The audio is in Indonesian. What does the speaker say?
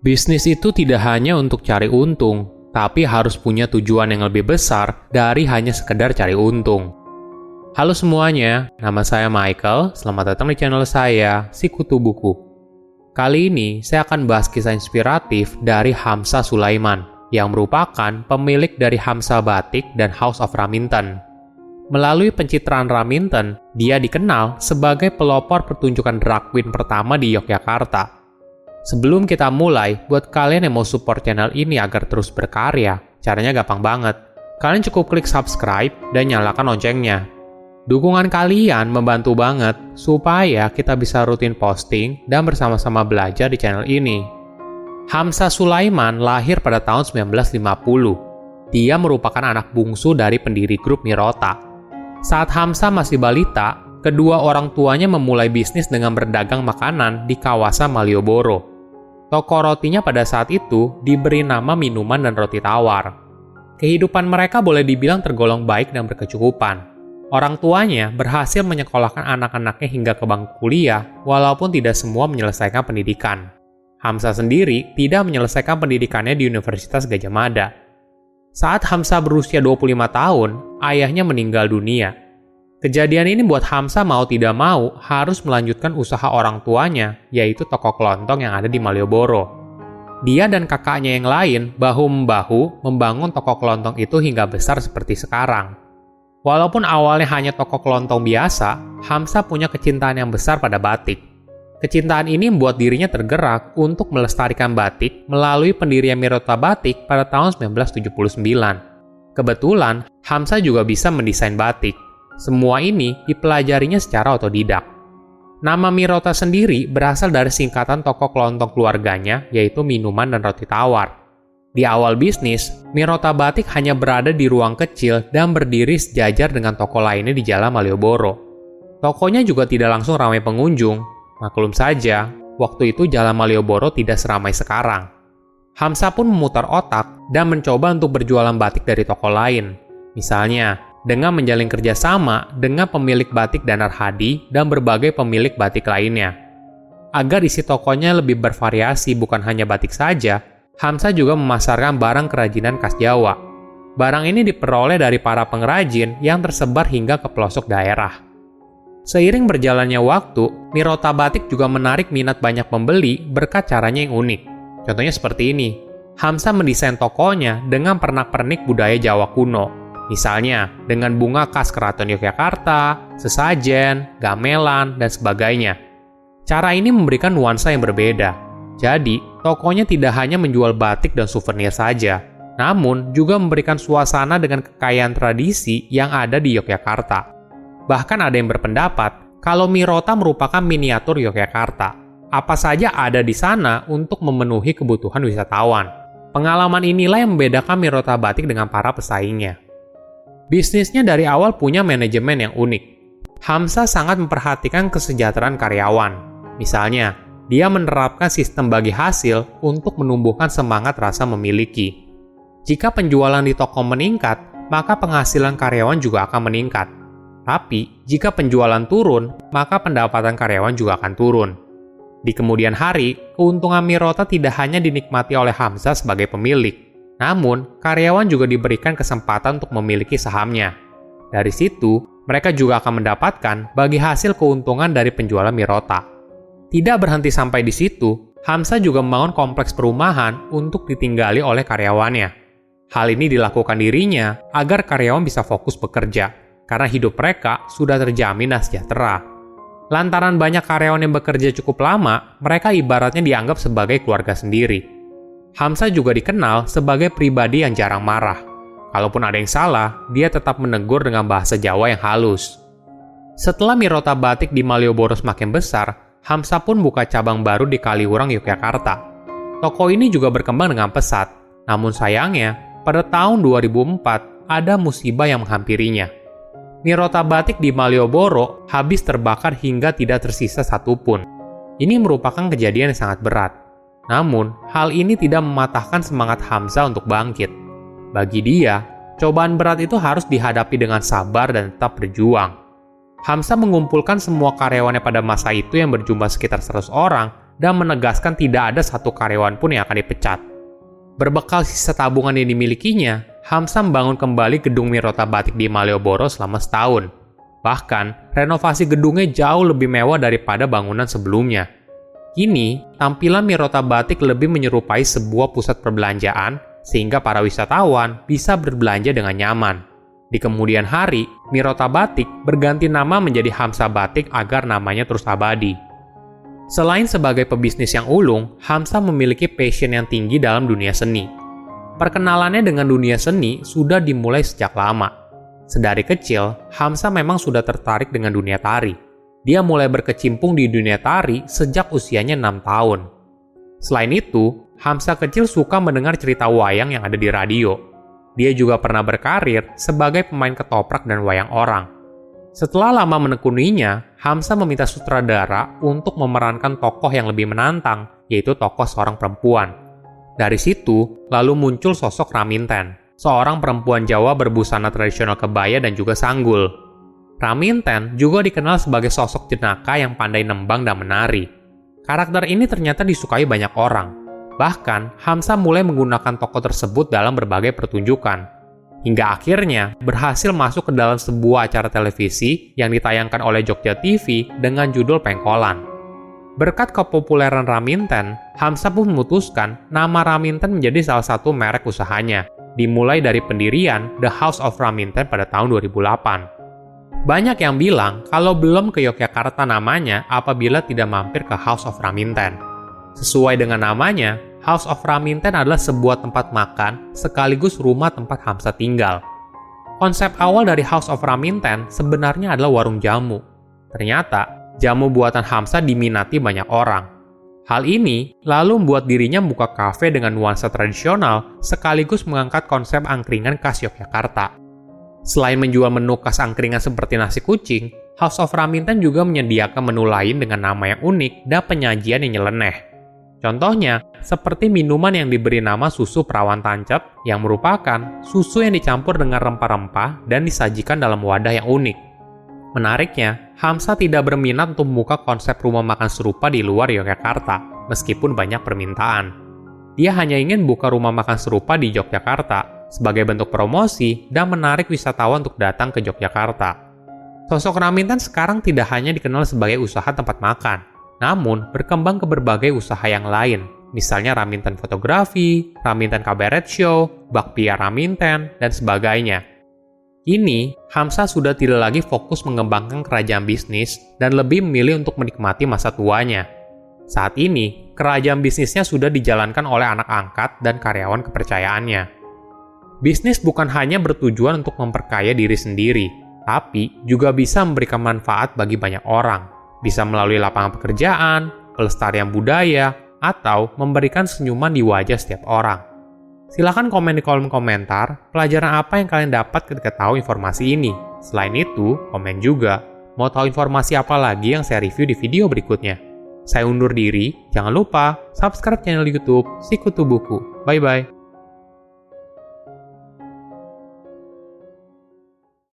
Bisnis itu tidak hanya untuk cari untung, tapi harus punya tujuan yang lebih besar dari hanya sekedar cari untung. Halo semuanya, nama saya Michael. Selamat datang di channel saya, Sikutu Buku. Kali ini saya akan bahas kisah inspiratif dari Hamzah Sulaiman, yang merupakan pemilik dari Hamzah Batik dan House of Raminten. Melalui pencitraan Raminten, dia dikenal sebagai pelopor pertunjukan drag queen pertama di Yogyakarta. Sebelum kita mulai, buat kalian yang mau support channel ini agar terus berkarya, caranya gampang banget. Kalian cukup klik subscribe dan nyalakan loncengnya. Dukungan kalian membantu banget supaya kita bisa rutin posting dan bersama-sama belajar di channel ini. Hamzah Sulaiman lahir pada tahun 1950. Dia merupakan anak bungsu dari pendiri grup Mirota. Saat Hamzah masih balita, kedua orang tuanya memulai bisnis dengan berdagang makanan di kawasan Malioboro. Toko rotinya pada saat itu diberi nama Minuman dan Roti Tawar. Kehidupan mereka boleh dibilang tergolong baik dan berkecukupan. Orang tuanya berhasil menyekolahkan anak-anaknya hingga ke bangku kuliah, walaupun tidak semua menyelesaikan pendidikan. Hamzah sendiri tidak menyelesaikan pendidikannya di Universitas Gadjah Mada. Saat Hamzah berusia 25 tahun, ayahnya meninggal dunia. Kejadian ini buat Hamzah mau tidak mau harus melanjutkan usaha orang tuanya, yaitu toko kelontong yang ada di Malioboro. Dia dan kakaknya yang lain bahu-membahu membangun toko kelontong itu hingga besar seperti sekarang. Walaupun awalnya hanya toko kelontong biasa, Hamzah punya kecintaan yang besar pada batik. Kecintaan ini membuat dirinya tergerak untuk melestarikan batik melalui pendirian Mirota Batik pada tahun 1979. Kebetulan, Hamzah juga bisa mendesain batik. Semua ini dipelajarinya secara otodidak. Nama Mirota sendiri berasal dari singkatan toko kelontong keluarganya, yaitu Minuman dan Roti Tawar. Di awal bisnis, Mirota Batik hanya berada di ruang kecil dan berdiri sejajar dengan toko lainnya di Jalan Malioboro. Tokonya juga tidak langsung ramai pengunjung. Maklum saja, waktu itu Jalan Malioboro tidak seramai sekarang. Hamzah pun memutar otak dan mencoba untuk berjualan batik dari toko lain. Misalnya, dengan menjalin kerjasama dengan pemilik batik Danar Hadi dan berbagai pemilik batik lainnya. Agar isi tokonya lebih bervariasi bukan hanya batik saja, Hamzah juga memasarkan barang kerajinan khas Jawa. Barang ini diperoleh dari para pengrajin yang tersebar hingga ke pelosok daerah. Seiring berjalannya waktu, Mirota Batik juga menarik minat banyak pembeli berkat caranya yang unik. Contohnya seperti ini, Hamzah mendesain tokonya dengan pernak-pernik budaya Jawa kuno. Misalnya, dengan bunga khas Keraton Yogyakarta, sesajen, gamelan, dan sebagainya. Cara ini memberikan nuansa yang berbeda. Jadi, tokonya tidak hanya menjual batik dan souvenir saja, namun juga memberikan suasana dengan kekayaan tradisi yang ada di Yogyakarta. Bahkan ada yang berpendapat kalau Mirota merupakan miniatur Yogyakarta. Apa saja ada di sana untuk memenuhi kebutuhan wisatawan. Pengalaman inilah yang membedakan Mirota Batik dengan para pesaingnya. Bisnisnya dari awal punya manajemen yang unik. Hamzah sangat memperhatikan kesejahteraan karyawan. Misalnya, dia menerapkan sistem bagi hasil untuk menumbuhkan semangat rasa memiliki. Jika penjualan di toko meningkat, maka penghasilan karyawan juga akan meningkat. Tapi, jika penjualan turun, maka pendapatan karyawan juga akan turun. Di kemudian hari, keuntungan Mirota tidak hanya dinikmati oleh Hamzah sebagai pemilik, namun, karyawan juga diberikan kesempatan untuk memiliki sahamnya. Dari situ, mereka juga akan mendapatkan bagi hasil keuntungan dari penjualan Mirota. Tidak berhenti sampai di situ, Hamzah juga membangun kompleks perumahan untuk ditinggali oleh karyawannya. Hal ini dilakukan dirinya agar karyawan bisa fokus bekerja, karena hidup mereka sudah terjamin dan sejahtera. Lantaran banyak karyawan yang bekerja cukup lama, mereka ibaratnya dianggap sebagai keluarga sendiri. Hamzah juga dikenal sebagai pribadi yang jarang marah. Kalaupun ada yang salah, dia tetap menegur dengan bahasa Jawa yang halus. Setelah Mirota Batik di Malioboro semakin besar, Hamzah pun buka cabang baru di Kaliurang, Yogyakarta. Toko ini juga berkembang dengan pesat. Namun sayangnya, pada tahun 2004, ada musibah yang menghampirinya. Mirota Batik di Malioboro habis terbakar hingga tidak tersisa satupun. Ini merupakan kejadian yang sangat berat. Namun, hal ini tidak mematahkan semangat Hamzah untuk bangkit. Bagi dia, cobaan berat itu harus dihadapi dengan sabar dan tetap berjuang. Hamzah mengumpulkan semua karyawannya pada masa itu yang berjumlah sekitar 100 orang dan menegaskan tidak ada satu karyawan pun yang akan dipecat. Berbekal sisa tabungan yang dimilikinya, Hamzah membangun kembali gedung Mirota Batik di Malioboro selama setahun. Bahkan, renovasi gedungnya jauh lebih mewah daripada bangunan sebelumnya. Kini, tampilan Mirota Batik lebih menyerupai sebuah pusat perbelanjaan sehingga para wisatawan bisa berbelanja dengan nyaman. Di kemudian hari, Mirota Batik berganti nama menjadi Hamzah Batik agar namanya terus abadi. Selain sebagai pebisnis yang ulung, Hamzah memiliki passion yang tinggi dalam dunia seni. Perkenalannya dengan dunia seni sudah dimulai sejak lama. Sedari kecil, Hamzah memang sudah tertarik dengan dunia tari. Dia mulai berkecimpung di dunia tari sejak usianya 6 tahun. Selain itu, Hamzah kecil suka mendengar cerita wayang yang ada di radio. Dia juga pernah berkarir sebagai pemain ketoprak dan wayang orang. Setelah lama menekuninya, Hamzah meminta sutradara untuk memerankan tokoh yang lebih menantang, yaitu tokoh seorang perempuan. Dari situ, lalu muncul sosok Raminten, seorang perempuan Jawa berbusana tradisional kebaya dan juga sanggul. Raminten juga dikenal sebagai sosok jenaka yang pandai nembang dan menari. Karakter ini ternyata disukai banyak orang. Bahkan, Hamzah mulai menggunakan tokoh tersebut dalam berbagai pertunjukan. Hingga akhirnya berhasil masuk ke dalam sebuah acara televisi yang ditayangkan oleh Jogja TV dengan judul Pengkolan. Berkat kepopuleran Raminten, Hamzah pun memutuskan nama Raminten menjadi salah satu merek usahanya, dimulai dari pendirian The House of Raminten pada tahun 2008. Banyak yang bilang kalau belum ke Yogyakarta namanya apabila tidak mampir ke House of Raminten. Sesuai dengan namanya, House of Raminten adalah sebuah tempat makan sekaligus rumah tempat Hamzah tinggal. Konsep awal dari House of Raminten sebenarnya adalah warung jamu. Ternyata, jamu buatan Hamzah diminati banyak orang. Hal ini lalu membuat dirinya buka kafe dengan nuansa tradisional sekaligus mengangkat konsep angkringan khas Yogyakarta. Selain menjual menu khas angkringan seperti nasi kucing, House of Raminten juga menyediakan menu lain dengan nama yang unik dan penyajian yang nyeleneh. Contohnya, seperti minuman yang diberi nama susu perawan tancap yang merupakan susu yang dicampur dengan rempah-rempah dan disajikan dalam wadah yang unik. Menariknya, Hamzah tidak berminat untuk membuka konsep rumah makan serupa di luar Yogyakarta, meskipun banyak permintaan. Dia hanya ingin buka rumah makan serupa di Yogyakarta sebagai bentuk promosi dan menarik wisatawan untuk datang ke Yogyakarta. Sosok Raminten sekarang tidak hanya dikenal sebagai usaha tempat makan, namun berkembang ke berbagai usaha yang lain, misalnya Raminten Fotografi, Raminten Cabaret Show, Bakpia Raminten, dan sebagainya. Kini, Hamzah sudah tidak lagi fokus mengembangkan kerajaan bisnis dan lebih memilih untuk menikmati masa tuanya. Saat ini, kerajaan bisnisnya sudah dijalankan oleh anak angkat dan karyawan kepercayaannya. Bisnis bukan hanya bertujuan untuk memperkaya diri sendiri, tapi juga bisa memberikan manfaat bagi banyak orang. Bisa melalui lapangan pekerjaan, pelestarian budaya, atau memberikan senyuman di wajah setiap orang. Silahkan komen di kolom komentar pelajaran apa yang kalian dapat ketika tahu informasi ini. Selain itu, komen juga mau tahu informasi apa lagi yang saya review di video berikutnya. Saya undur diri, jangan lupa subscribe channel YouTube Sikutu Buku. Bye-bye.